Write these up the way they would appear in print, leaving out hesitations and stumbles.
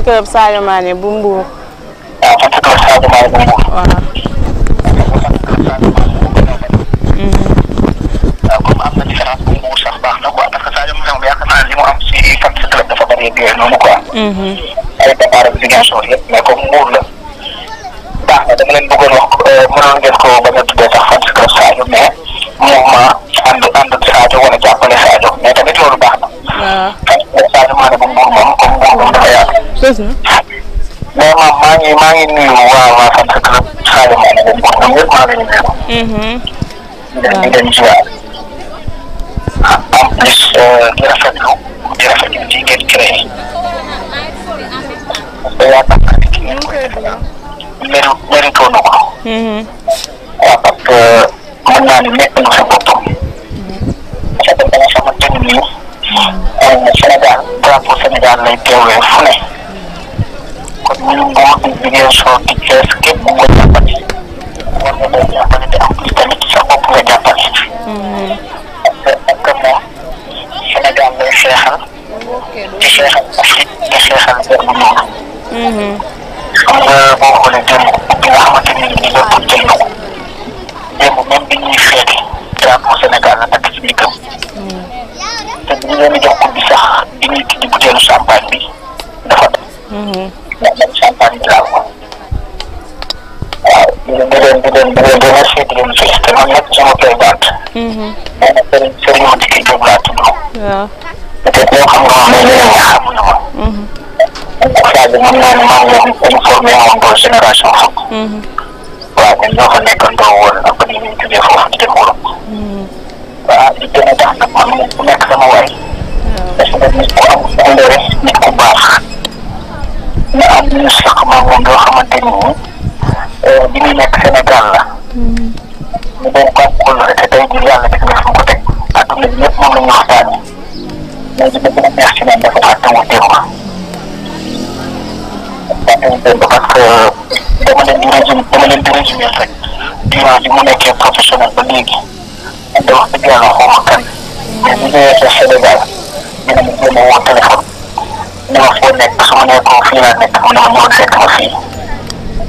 club Sadio Mané bu Mbour. waaw fan club Sadio Mané bu Mbour. waaw. comme am na différence bu Mbour sax baax na quoi parce que Sadio Mané moom yaakaar naa li mu am si fan club dafa bari ak yooyu noonu quoi. ay départ ak Ziguinchor yëpp mais comme Mbour la baax na dama leen bëggoon wax mënoon ngeen ko bañ a tuddee sax fan club Sadio mais mouvement ànd Sadio wala jàppale Sadio mais tamit loolu baax na. waaw. fan club Sadio Mané bu Mbour moom comme Mbour moom dafa yaatu. mais maa ngi nuyu waa fan club Sadio Mané bu Mbour ñoom ñëpp maa ngi leen di nuyu. di leen ziar en plus di rafetlu ci ngeen créé parce que yaakaar naa ne ki ngeen koy defal mérito na ko. waaw parce que mën naa ne nekk na sa boppam. parce que dama xamante ni nii Sénégal drapeau Sénégal lay teewee fu ne kon ñun Mbour di Ziguinchor di Thiès képp ku ko jàppale war nga doon jàppale te en plus tamit sa bopp nga jàppale. parce que moom Sénégal lay xeexal di xeexal Afrique di xeexal der bu ñuul. xam nga boo xoolee démb bi nga xamante ni nii lépp jël na ko démb même bi ñuy feete drapeau Sénégal la takk ci ndiggam te bi ñu leen di jox coupe bi sax bi ñuy tijji butéelu champagne bi dafa dem. ndax champagne bi laal ko. waaw di leen remercier di leen félicité man nag sama présidente. nee na Serigne Madické Diop laa tudd. waaw. peut-être ñoo xam nga mais ñeneen ñi xamuñu ma. Sadio mën naa ne maa ngi leen di formé woon ba génération foot. waaw ñun ñoo fa nekkandoo woon ak ni ñuy jógee foofu di dem Europe. waaw li gën a tax nag man mu nekk sama waay. parce que nit ku am couleur nit ku baax. ñu am ñu sax ma moom yoo xamante ni bi muy nekk Sénégal la. ñu doon ko am couleur te tey jii yàlla def na fu mu ko teg àdduna bi ñëpp moom la ñu waxtaanee. mais li ma gën a neex ci moom dafa fàttewul démb. fàttewul démb parce que dama leen di résumé rek durant bi mu nekkee professionnel ba léegi te wax dëgg yàlla xaw ma kan mais bu ñëwee ca Sénégal dina ma jéem a woo téléphone ne ma foo nekk su ma nekkoo fii laa nekk mu ne ma ñëwal fekk ma fii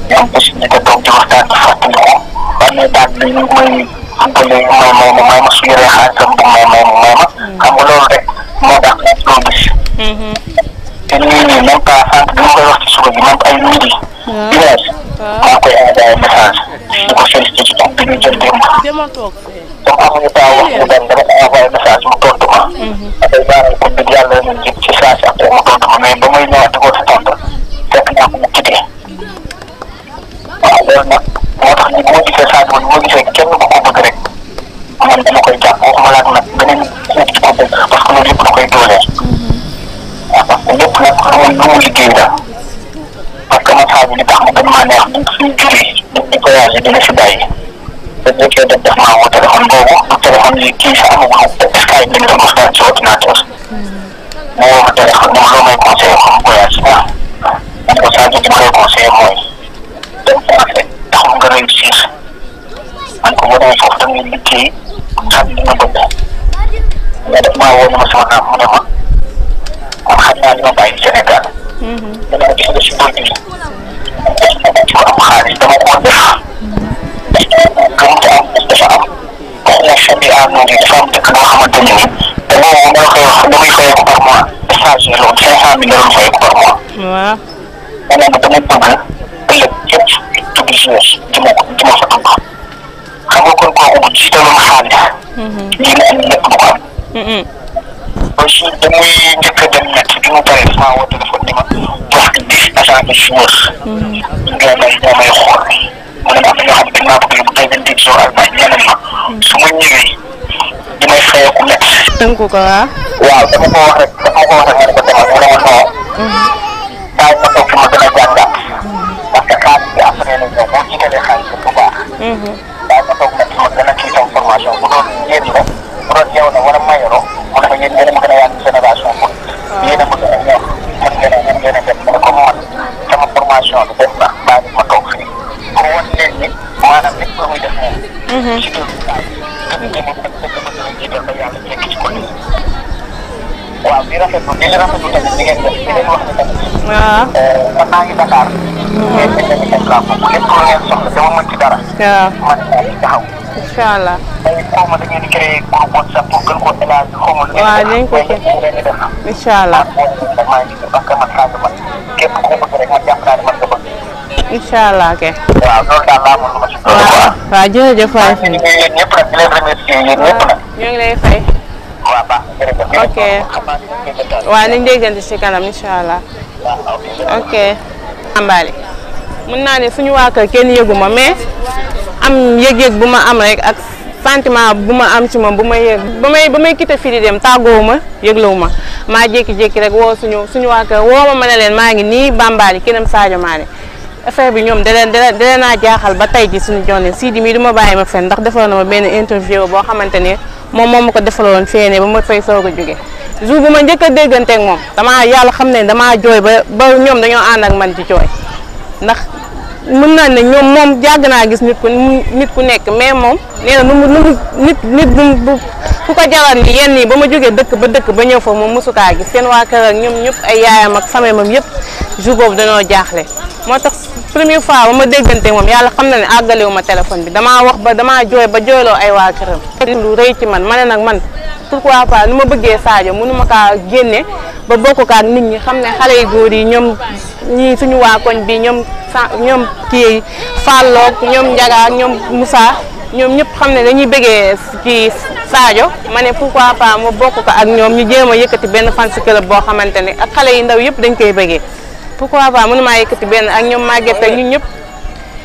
ñu am possibilité toog di waxtaan di fàttali ko waaye mais daal li ñu may fàttali may ma su yoree xaalisam bu may ma xam nga loolu rek moo tax loo gis. te nii même pas sànq bi ma koy wax ci suba bi même ay midi. dimanche maa ngi koy envoyé message. di ko félicité ci toog bi ñu jël démb. comme amuñu temps wax mu dem dama ko envoyé message mu tontu ma. dafay baaral ko bi yàlla nañ jëm ci saa si après mu tontu ma mais ba muy ñëwaat di ko si tontu fekk naa ko mu quitté. waaw loolu nag moo tax ni bu ma gisee Sadio bu ma gisee kenn ku ko bëgg rek man dama koy jàpp waxuma laat nag beneen nit ki ko bëgg parce que loolu yëpp da koy dooleel. waaw parce que lépp nag lu mu liggéey la parce que man Sadio li tax ma gën maa neex bu suñ jógee di voyagé dina si bàyyi te bu fekkee def maa woo téléphone boobu du téléphone yi kii sax amagul Skype bi ñu doon waxtaan ci ordinateur moo woo ma téléphone moom loo may conseillé comme voyage waaw man ko Sadio li ma koy conseillé mooy dem français taxul nga réussir man ko boo demee foofu da ngay liggéey xam li nga bëgg mais daf maa woo ne ma sama naam mu ne ma man xam naa li ma bàyyi Sénégal. dama gis nga si booy bi ko am xaalis dama koo def gëm te am dafa am connexion bi à nourrir dafa am dëkk boo xamante ni te boobu ma la koy wax damay fayee ko par mois stage la woon 500 000 la doon fayee ko par mois. waaw. ma ne ma dama bëgg ëllëg yëpp tudd joueur di ma fa tudd xam nga kon kooku bu jiitaloon xaalis. lii la am lépp du ko am. aussi damuy njëkk a dem net bi mu paree maa woo téléphone ni ma wax 10 agents de joueur. ñoo may xool mu ne ma am na ñoo xam ne dañ maa bëgg yóbbu tey dañ di joueur Allemagne ñeneen ma su ma ñëwee di may fayeeku net. tënku ko waaw. waaw dama ko wax rek ma ne ko demal mu ne ma non. daal ma toog fi ma gën a jàngat. parce que xaalis bi après la ñëw boo jiitalee xaalis bu baax. daal ma toog nag ma gën a kii sama formation bu doon yéen la bu doon yow la wala mayoro mu ne ma yéen yéen a ma gën a yaatu génération pour yéen a ma gën a ñor mën ngeen a dem mu ne ko man sama formation bi def na baa ma toog fii pour wan leen ni maanaam lépp lu muy def moom. si dëgg gën a jiital ba yàlla fekk ci ko waaw rafetlu tamit li ngeen def di leen wax ne tamit. waaw. man maa ngi Dakar. ngeen mel ni exemple bu lépp lu ngeen soxla dama mën ci dara. waaw. man maa ngi taxaw. incha allah. tey xaw ma da ngeen di créé groupe WhatsApp pour gën koo élargi xaw ma lu ngeen waaw dinañ ko ci def. incha allah. maa ngi parce que man saa man képp ku ko bëgg rek man jàpp naa ne man nga bëgg. incha allah kay. waaw loolu daal laa mën lu ma si. waaw jërëjëf waay. ñu ngi yéen ñëpp nag di leen remercier yéen ñëpp nag. ñoo ngi lay fay. waaw baax na jërëjëf. ok waaw nañ déggante ci kanam incha allah. ok. Bambaly mën naa ne suñu waa kër kenn yëgu ma mais am yëg-yëg bu ma am rek ak sentiment bu ma am ci moom bu ma yëg ba may quitté fii di dem tàggoowu ma yëglawu ma maa jékki-jékki rek woo suñu waa kër woo ma ne leen maa ngi nii Bambaly kenam Sadio Mané affaire bi ñoom da leen naa jaaxal ba tey ji suñu jonne Sidi mii du ma bàyyi ma fen ndax defaloon na ma benn interview boo xamante ne moom ma ko defaloon feene ba ma fay soog a jóge jour bu ma njëkk a dégganteeg moom damaa yàlla xam ne damaa jooy ba ñoom dañoo ànd ak man ci jooy ndax mën naa ne ñoom moom yàgg naa gis nit ku nekk mais moom nee na nit bu ku ko jaral ni yenn yi ba ma jógee dëkk ba ñëw fa moom mosukaa gis seen waa kër ak ñoom ñëpp ay yaayam ak famille moom yëpp jour boobu dañoo jaaxle moo tax première fois ba ma déggante moom yàlla xam na ne àggalewu ma téléphone bi damaa wax ba damaa jooy ba jooyloo ay waa këram lu rëy ci man ma ne nag man pourquoi pas nu ma bëggee Sadio mënu ma kaa génne ba bokk ak nit ñi xam ne xale yu góor yi ñoom ñii suñu waa koñ bi ñoom kii Falloog ñoom Ndiaga ak ñoom Moussa ñoom ñëpp xam ne dañuy bëggee kii Sadio ma ne pourquoi pas ma bokk ko ak ñoom ñu jéem a yëkkati benn fans club boo xamante ne ak xale yu ndaw yëpp dañ koy bëggee pourquoi pas mënu maa yëkkati benn ak ñoom Maguette ak ñun ñëpp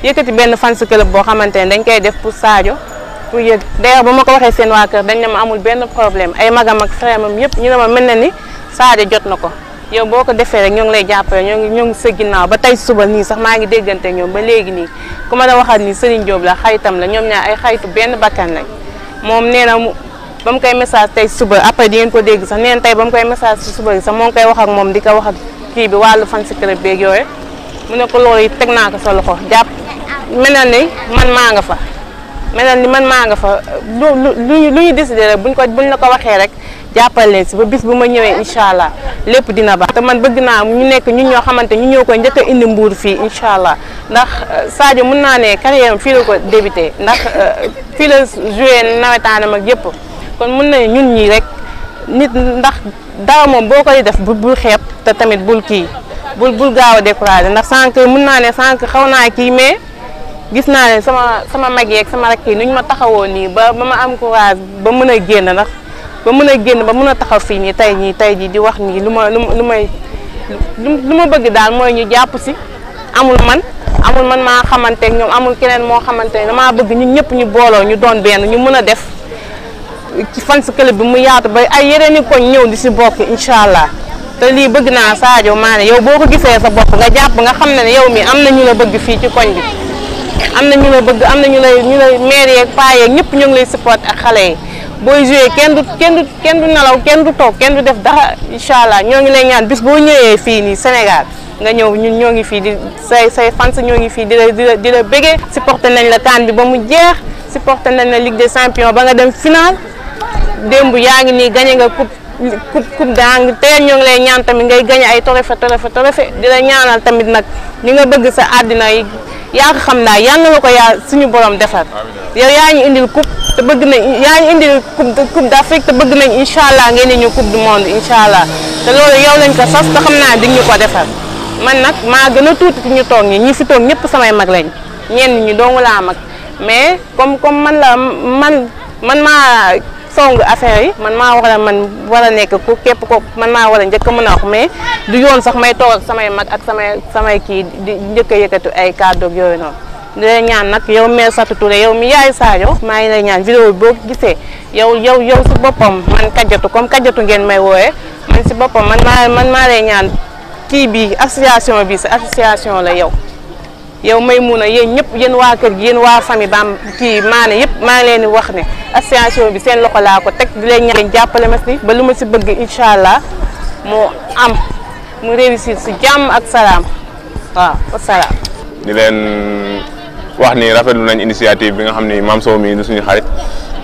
yëkkati benn fans club boo xamante ne dañ koy def pour Sadio pour yëg d'ailleurs ba ma ko waxee seen waa kër dañ ne ma amul benn problème ay magam ak frère am yëpp ñu ne ma mel na ni Sadio jot na ko yow boo ko defee rek ñoo ngi lay jàppale ñoo ngi sa ginnaaw ba tey suba nii sax maa ngi déggante ñoom ba léegi nii ku ma la waxal ni Serigne Diop la xaytam la ñoom ñaar ay xaytu benn bakkan lañ moom nee na ba mu koy message tey suba après di ngeen ko dégg sax nee na tey ba mu koy message si suba sax moo ngi koy wax ak moom di ko wax ak kii bi wàllu fan si club beeg yooyu mu ne ko loolu teg naa ko sa loxo jàpp mel na ni man maa nga fa lu ñu décidé rek buñ la ko waxee rek jàppal leen si ba bis bu ma ñëwee incha allah lépp dina baax te man bëgg naa ñu nekk ñun ñoo xamante ñu ñoo koy njëkk a indi mbuur fii incha allah ndax Sadio mën naa ne carrière fii la ko débuté ndax fii la joué nawetaanam ak yëpp kon mën na ñun ñii rek nit ndax dara moom boo koy def bul xeeb te tamit bul gaaw a découragé ndax sànq mën naa ne sànq xaw naa kii mais gis naa ne sama mag yeeg sama rakk yi nu ñu ma taxawoo nii ba ma am courage ba mën a génn ndax ba mën a taxaw fii nii tey jii di wax nii lu ma bëgg daal mooy ñu jàpp si amul man maa xamante ak ñoom amul keneen moo xamante ne damaa bëgg ñun ñëpp ñu booloo ñu doon benn ñu mën a def ci fans club bi mu yaatu ba ay yeneen i koñ ñëw di si bokk incha allah te lii bëgg naa Sadio Mané yow boo ko gisee sa bopp nga jàpp nga xam ne yow mi am na ñu la bëgg fii ci koñ bi am na ñu la bëgg am na ñu lay maire yeeg paa yeeg ñëpp ñu ngi lay support ak xale yi booy joué kenn du nelaw kenn du toog kenn du def dara incha allah ñoo ngi lay ñaan bis boo ñëwee fii nii Sénégal nga ñëw ñun ñoo ngi fii di say fans ñoo ngi fii di la bëggee supporté nañ la CAN bi ba mu jeex supporté nañ la Ligue des Champions ba nga dem final démb yaa ngi nii gagné nga coupe d'Angleterre ñoo ngi lay ñaan tamit ngay gagné ay trophée di la ñaanal tamit nag li nga bëgg sa àddina yi yaa ko xam daal yal na la ko yaa suñu borom defar yow yaa ñu indil coupe te bëgg nañ yaa ñu indil coupe d'Afrique te bëgg nañ incha allah ngeen di ñu coupe du monde incha allah te loolu yow lañ ko sas te xam naa di ñu ko defar man nag maa gën a tuuti ci ñu toog ñi fi toog ñëpp samay mag lañ ñenn ñi dong laa mag mais comme man maa song affaire yi man maa war a nekk ku képp ko man maa war a njëkk a mën a wax mais du yoon sax may toog ak samay mag ak samay kii di njëkk a yëkkati ay kàddu yooyu noonu di la ñaan nag yow mère Satou Touré yow mi yaay Sadio maa ngi lay ñaan vidéo boo gisee yow si boppam man kajjatu ngeen may wooyee man si boppam man maa lay ñaan kii bi association bi sa association la yow may mun a yéen ñëpp yéen waa kër gi yéen waa famille Bam kii Mané yëpp maa ngi leen di wax ne association bi seen loxo laa ko teg di leen ñaan jàppale ma si ba lu ma si bëgg incha allah mu réussir si jàmm ak salaam waaw wasalaam. di leen wax ni rafetlu nañ initiative bi nga xam ni Mame Sow mi du suñu xarit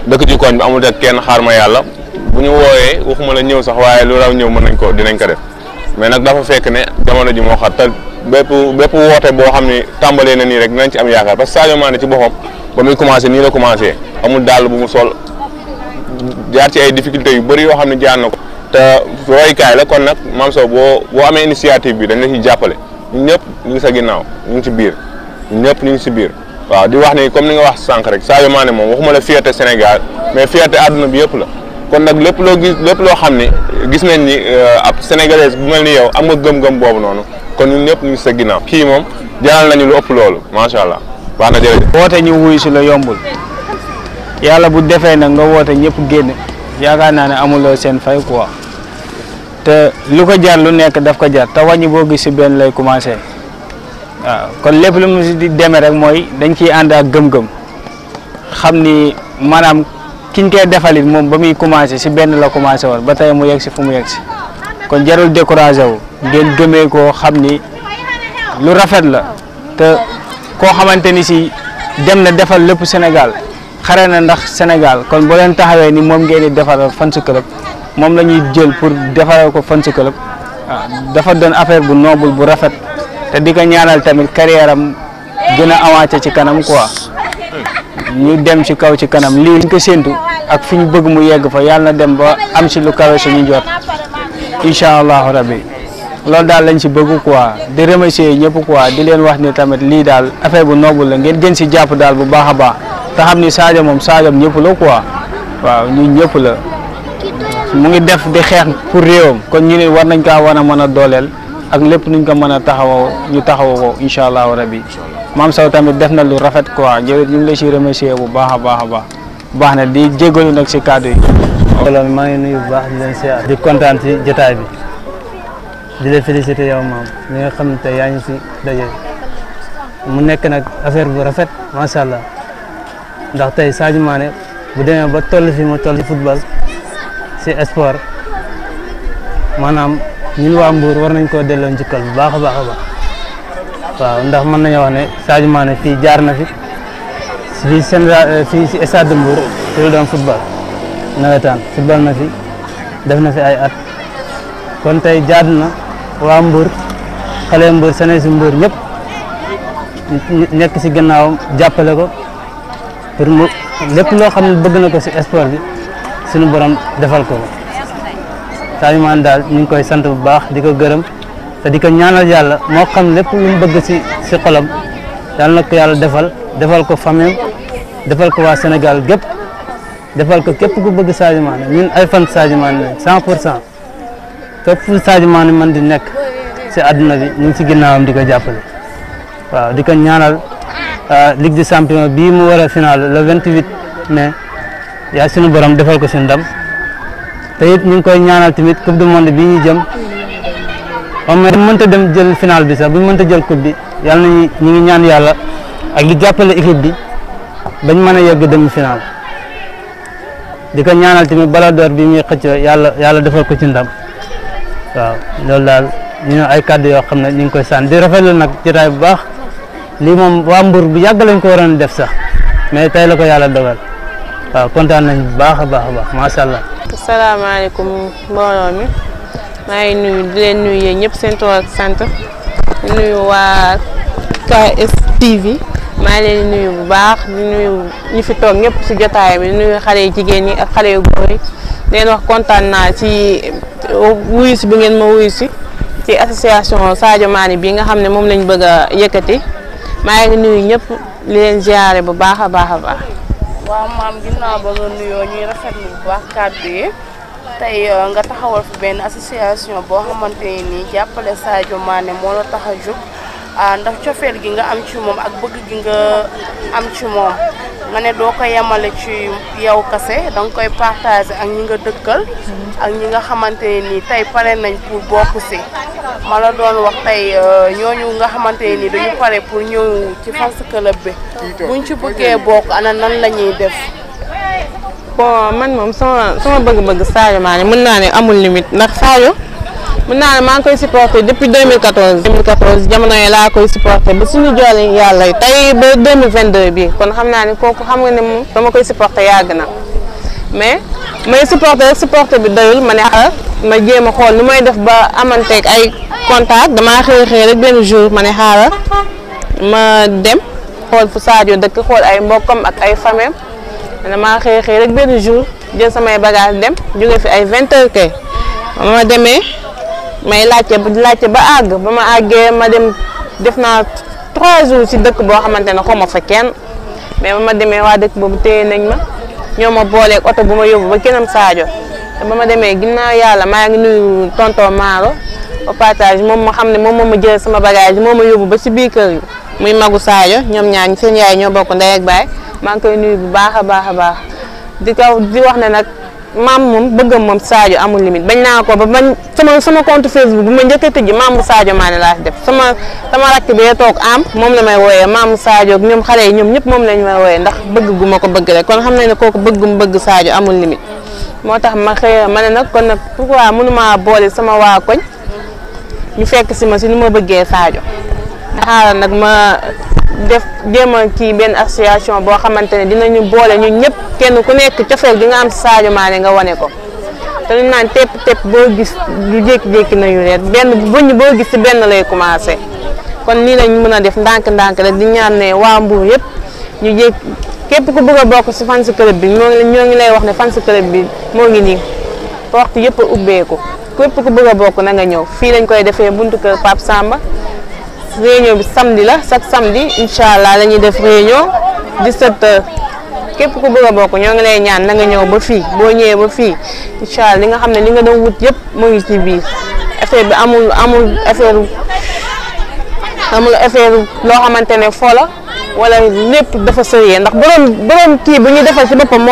dëkk ci koñ bi amul te kenn xaar ma yàlla bu ñu wooyee waxuma la ñëw sax waaye lu raw ñëw dinañ ko def mais nag dafa fekk ne jamono ji moo xat te bépp woote boo xam ne tàmbalee na nii rek dinañ ci am yaakaar parce que Sadio Mané ci boppam ba muy commencé nii la commencé amul dàll bu mu sol jaar ci ay difficultés yu bëri yoo xam ne jaar na ko te roykaay la kon nag Mame Sow boo amee initiative bi dañ la ciy jàppale ñun ñëpp ñu ngi sa ginnaaw ñu ngi ci biir ñun ñëpp ñu ngi si biir waaw di wax ni comme ni nga wax sànq rek Sadio Mané moom waxuma la fierté Sénégal mais fierté àdduna bi yëpp la kon nag lépp loo xam ne gis nañ ni ab sénégalaise bu mel ni yow am nga gëm-gëm boobu noonu kon ñun ñëpp ñu ngi sa ginnaaw kii moom jaral nañu lu ëpp loolu macha allah baax na jërëjëf. woote ñu wuyu si la yombul yàlla bu defee nag nga woote ñëpp génn yaakaar naa ne amuloo seen fay quoi te lu ko jar lu nekk daf ko jar te wàññi boo gis si benn lay commencé waaw kon lépp lu mu si di demee rek mooy dañ ciy ànd ak gëm-gëm xam ni maanaam kiñ koy defalit moom ba muy commencé si benn la commencé woon ba tey mu yegg si fu mu yegg si kon jarul découragé wu ngeen gëmee koo xam ni lu rafet la te koo xamante ni si dem na defal lépp Sénégal xare na ndax Sénégal kon boo leen taxawee ni moom ngeen di defaral fan si club moom la ñuy jël pour defaral ko fan si club waaw dafa doon affaire bu noble bu rafet te di ko ñaanal tamit carrière am gën a avancé ci kanam quoi ñu dem ci kaw ci kanam lii ñu ko séntu ak fi ñu bëgg mu yegg fa yàlla na dem ba am si lu kawe suñu jot incha allahu rabbi loolu daal lañ si bëgg quoi di remercier ñëpp quoi di leen wax ni tamit lii daal affaire bu noble la ngeen gën si jàpp daal bu baax a baax te xam ni Sadio moom Sadio ñëpp la quoi waaw ñun ñëpp la mu ngi def di xeex pour réewam kon ñu ne war nañ kaa war a mën a dooleel ak lépp nuñ ko mën a taxawoo ñu taxawoo ko incha allahu rabbi Mame Sow tamit def na lu rafet quoi jërëjëf ñu ngi la si remercier bu baax a baax a baax baax na di jégalu nag si kàddu yi. mbooloo maa ngi nuyu bu baax di leen siyaar di kontaan ci jotaay bi di leen féliciter yow maam li nga xam ne tey yaa ngi si daje mu nekk nag affaire bu rafet macha allah ndax tey Sadio Mané bu demee ba toll fi mu toll ci football si sport maanaam ñun waa Mbour war nañ koo delloo njukkal bu baax a baax a baax waaw ndax mën nañoo wax ne Sadio Mané fii jaar na fi fii si stade de Mbour fi la doon football nawetaan football na fi def na fi ay at kon tey jaadu na waa Mbour xale Mbour sene si Mbour ñëpp nekk si gannaawam jàppale ko pour mu lépp loo xam ne bëgg na ko si sport bi suñu borom defal ko Sadio Mané daal ñu ngi koy sant bu baax di ko gërëm te di ko ñaanal yàlla moo xam lépp lu mu bëgg si xolam yàlla na ko yàlla defal ko famille defal ko waa Sénégal gépp defal ko képp ku bëgg Sadio Mané ñun ay fan Sadio Mané 100% képp fu Sadio Mané man di nekk si àdduna bi ñu ngi si ginnaawam di ko jàppale waaw di ko ñaanal Ligue des Champions bii mu war a final le 28 mai yaa suñu borom defal ko si ndam te it ñu ngi koy ñaanal tamit coupe du monde bii ñu jëm moom bu mënta dem jël final bi sax bu ñu mënta jël coupe bi yàlla nañu ñu ngi ñaan yàlla ak di jàppale équipe bi bañ mën a yegg demi final di ko ñaanal tamit Ballon d'Or bi muy xëccoo yàlla defal ko ci ndam waaw loolu daal ñu ay kàddu yoo xam ne ñu ngi koy sànni di rafetlu nag jotaay bu baax lii moom waa Mbour bu yàgg lañ ko waroon def sax mais tey la ko yàlla dogal waaw kontaan nañ bu baax a baax a baax macha allah. asalaamaaleykum mbooloo mi maa ngi nuyu di leen nuyu yéen ñëpp seen tur ak sant di nuyu waa KSTV maa ngi leen di nuyu bu baax di nuyu ñi fi toog ñëpp si jotaay bi di nuyu xale yu jigéen ñi ak xale yu góor yi di leen wax kontaan naa ci wuyu si bi ngeen ma wuyu si ci association Sadio Mané bi nga xam ne moom lañ bëgg a yëkkati maa ngi nuyu ñëpp di leen ziare bu baax a baax a baax. waaw maam ginnaaw ba nga nuyoo ñuy rafetlu bu baax kàddu yi tey nga taxawal fi benn association boo xamante ni jàppale Sadio Mané moo la tax a jóg ndax cofeel gi nga am ci moom ak bëgg gi nga am ci moom nga ne doo ko yemale ci yow kase danga koy partager ak ñi nga dëkkal ak ñi nga xamante ni tey pare nañ pour bokk si ma la doon wax tey ñooñu nga xamante ni dañu pare pour ñëw ci fans club bi buñ ci bëggee bokk ana nan la ñuy def. bon man moom sama bëgg-bëgg Sadio Mané mën naa ne amul limite ndax Sadio mën naa ne maa ngi koy supporté depuis 2014 jamono yi laa koy supporté ba suñu joole yàlla tey ba 2022 bi kon xam naa ne kooku xam nga ne moom dama koy supporté yàgg na mais may supporter bi doyul ma ne ma jéem a xool nu may def ba amanteeg ay contact damaa xëy rek benn jour ma ne xaaral ma dem xool fu Sadio dëkk xool ay mbokkam ak ay famem damaa xëy rek benn jour jël samay bagage dem jóge fi ay 20h kay ma demee may laajte ba àgg ba ma àggee ma dem def naa 3 jours ci dëkk boo xamante ne xaw ma fa kenn mais ba ma demee waa dëkk boobu téye nañ ma ñoo ma booleeg oto bu ma yóbbu ba kenam Sadio te ba ma demee ginnaaw yàlla maa ngi nuyu tonton Maaro au passage moom ma xam ne moom moo ma jël sama bagage moo ma yóbbu ba ci biir kër gi muy magu Sadio ñoom ñaar seen yaay ñoo bokk ndey ak baay maa ngi koy nuyu bu baax a baax di wax ne nag maam moom bëggam moom Sadio amul limite bañ naa ko ba bañ sama compte Facebook bu ma njëkk a tëjji maamu Sadio Mané laa def sama rakk bi toog am moom la may wooyee maamu Sadio ak ñoom xale yi ñoom ñëpp moom lañ may wooyee ndax bëgg gu ma ko bëgg rek kon xam nañ ne kooku bëgg Sadio amul limite moo tax ma xëy ma ne nag kon nag pourquoi mënuma boole sama waa koñ ñu fekk si ma si nu ma bëggee Sadio xaaral nag ma def jéem a kii benn association boo xamante ne dinañu boole ñun ñëpp kenn ku nekk cofeel gi nga am si Sadio Mané nga wane ko te ñu naan tepp boo gis du jékki-jékki nañu reet benn buñ boo gis ci benn lay commencé kon nii lañ mën a def ndànk-ndànk rek di ñaan ne waa Mbour yëpp ñu jékki képp ku bëgg a bokk ci fans club bi ñoo ngi lay wax ne fans club bi moo ngi nii porte yëpp a ubbeeku képp ku bëgg a bokk na nga ñëw fii lañ koy defee buntu kër Pape Samba réunion bi samedi la chaque samedi incha allah la ñuy def réunion 17h képp ku bëgg a bokk ñoo ngi lay ñaan na nga ñëw ba fii boo ñëwee ba fii incha allah li nga xam ne li nga doon wut yëpp moo ngi ci biir affaire bi amul affaire loo xamante ne fo la wala lépp dafa sérieux ndax borom kii bu ñuy defal ci boppam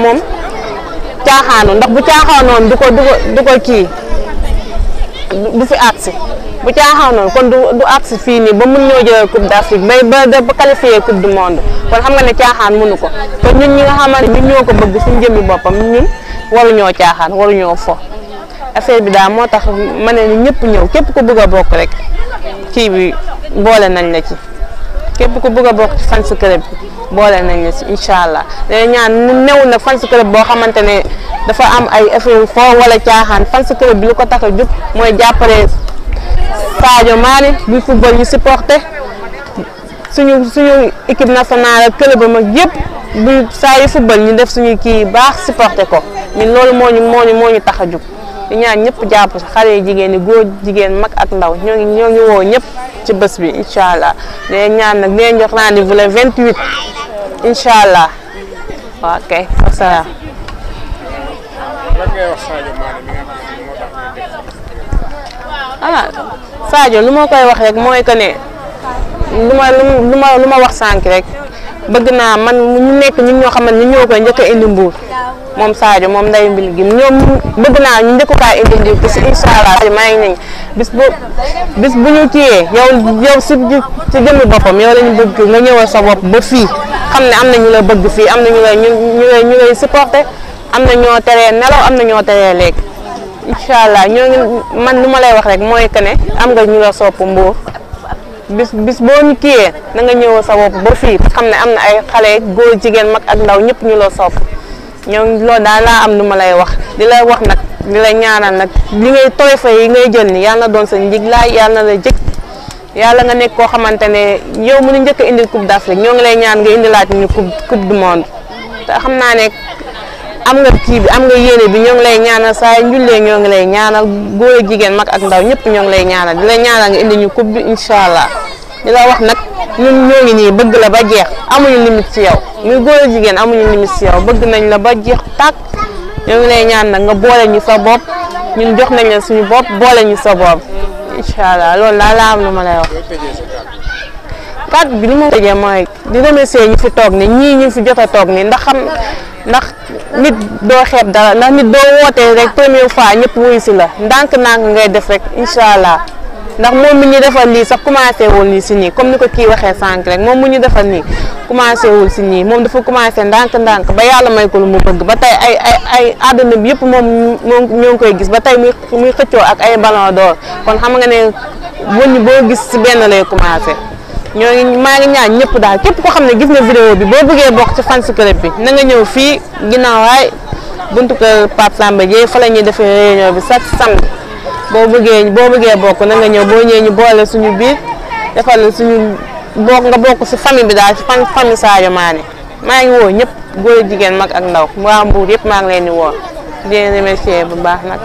moom caaxaanu ndax bu caaxaanoon du ko kii du fi agsi bu caaxaanoon kon du agsi fii nii ba mun ñoo jël coupe d'Afrique ba qualifier coupe du monde kon xam nga ne caaxaan mënu ko kon ñun ñi nga xamante ñun ñoo ko bëgg suñu jëmmi boppam ñun waruñoo caaxaan waruñoo fo affaire bi daal moo tax ma ne ñëpp ñëw képp ku bëgg a bokk rek kii bi boole nañ la ci képp ku bëgg a bokk ci fans club bi boole nañ la ci incha allah day ñaan new nag fans club boo xamante ne dafa am ay affaire foo wala caaxaan fans club bi lu ko tax a jóg mooy jàppale Sadio Mané bu football ñu supporté suñu équipe nationale ak club am ak yëpp bu saa yu football ñu def suñu kii baax supporté ko ñun loolu moo ñu tax a jóg di ñaan ñëpp jàpp si xale yi jigéen ñi góor jigéen mag ak ndaw ñoo ngi woo ñëpp ci bés bi incha allah day ñaan nag dinañ jox rendez-vous le 28 incha allah waaw kay wasalaam. Sadio lu ma koy wax rek mooy que ne lu ma wax sànq rek bëgg naa man ñu nekk ñun ñoo xamante ñu ñoo koy njëkk a indi Mbour moom Sadio moom nday mbil gi ñoom bëgg naa ñu njëkk kaa indi Mbour parce que incha allah maa ngi nañ bis bu ñu kiyee yow si jëmmi boppam yow lañu bëgg nga ñëwal sa bopp ba fii xam ne am na ñu la bëgg fii am na ñu lay supporté am na ñoo teree nelaw am na ñoo teree lekk incha allah ñoo ngi man lu ma lay wax rek mooy que ne am nga ñu la sopp Mbour bis boo ñu kiyee na nga ñëw sa bopp ba fii xam ne am na ay xale góor jigéen mag ak ndaw ñëpp ñu la sopp ñoo loolu daal laa am lu ma lay wax di lay wax nag di la ñaanal nag li ngay trophée yi ngay jël ni yàlla na doon sa njiglaay yàlla na la jëkk yàlla nga nekk koo xamante ne yow mënu njëkk a indil coupe d'Afrique ñoo ngi lay ñaan nga indilaat ñu coupe du monde te xam naa ne am nga kii bi am nga yéene bi ñoo ngi lay ñaanal saa njullee ñoo ngi lay ñaanal góor ak jigéen mag ak ndaw ñëpp ñoo ngi lay ñaanal di la ñaanal nga indi ñu coupe bi incha allah di la wax nag ñun ñoo ngi nii bëgg la ba jeex amuñu limite ci yow muy góor ak jigéen amuñu limite ci yow bëgg nañ la ba jeex tàkk ñoo ngi lay ñaan nag nga boole ñu sa bopp ñun jox nañ la suñu bopp boole ñu sa bopp incha allah loolu daal laa am lu ma lay wax. kàddu bi li ma tëjee mooy di remercier ñu fi toog ni ñii ñu fi jot a toog ni ndax nit doo xeeb dara ndax nit doo wootee rek première fois ñëpp wuyu si la ndànk-ndànk ngay def rek incha allah ndax moom mi ñu defal lii sax commencé wul nii si nii comme ni ko kii waxee sànq rek moom mu ñu defal nii commencé wul si nii moom dafa commencé ndànk-ndànk ba yàlla may ko lu mu bëgg ba tey ay àdduna bi yëpp moom ñoo ngi koy gis ba tey muy xëccoo ak ay ballon d'or kon xam nga ne wëñ boo gis si benn lay commencé. maa ngi ñaan ñëpp daal képp ko xam ne gis na vidéo bi boo bëggee bokk ci fans club bi na nga ñëw fii ginnaaw waay buntu kër Pape Samba Dieye fa la ñuy defee réunion bi chaque samedi boo bëggee bokk na nga ñëw boo ñëwee ñu boole suñu biir defal la suñu nga bokk si famille bi daal si famille Sadio Mané maa ngi woo ñëpp góor jigéen mag ak ndaw waa Mbour yëpp maa ngi leen di woo di leen remercier bu baax nag.